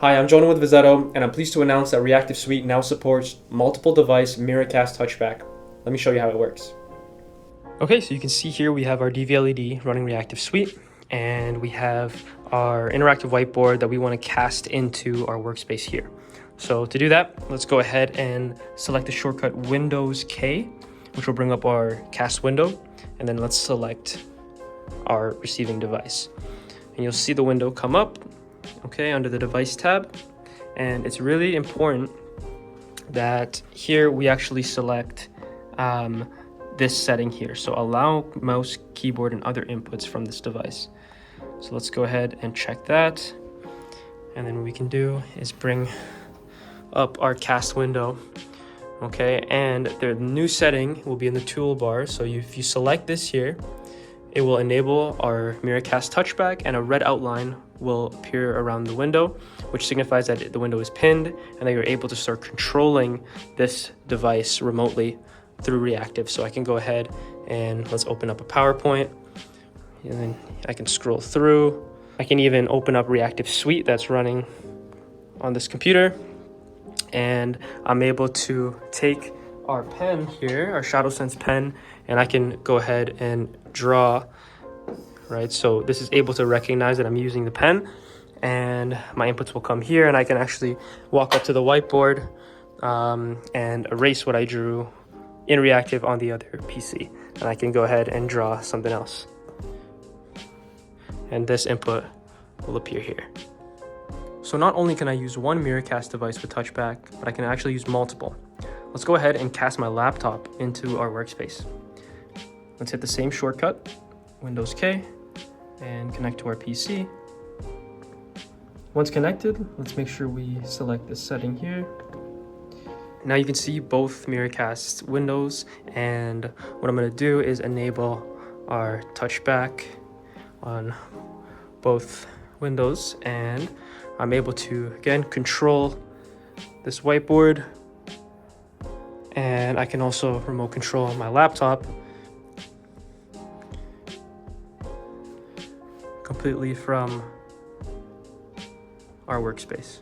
Hi, I'm Jonah with Vizzetto, and I'm pleased to announce that Reactiv SUITE now supports multiple device Miracast Touch-back. Let me show you how it works. Okay, so you can see here we have our DV-LED running Reactiv SUITE, and we have our interactive whiteboard that we want to cast into our workspace here. So to do that, let's go ahead and select the shortcut Windows K, which will bring up our cast window, and then let's select our receiving device. And you'll see the window come up, okay, under the device tab. And it's really important that here we actually select this setting here. So allow mouse, keyboard, and other inputs from this device. So let's go ahead and check that. And then what we can do is bring up our cast window. Okay, and the new setting will be in the toolbar. So if you select this here, it will enable our Miracast Touch-back, and a red outline will appear around the window, which signifies that the window is pinned and that you're able to start controlling this device remotely through Reactiv. So I can go ahead and let's open up a PowerPoint, and then I can scroll through. I can even open up Reactiv SUITE that's running on this computer, and I'm able to take our pen here, our ShadowSense pen, and I can go ahead and draw, right? So this is able to recognize that I'm using the pen, and my inputs will come here, and I can actually walk up to the whiteboard and erase what I drew in Reactiv on the other PC, and I can go ahead and draw something else. And this input will appear here. So not only can I use one Miracast device with Touchback, but I can actually use multiple. Let's go ahead and cast my laptop into our workspace. Let's hit the same shortcut, Windows K, and connect to our PC. Once connected, let's make sure we select this setting here. Now you can see both Miracast windows, and what I'm going to do is enable our Touchback on both windows, and I'm able to again control this whiteboard, and I can also remote control my laptop completely from our workspace.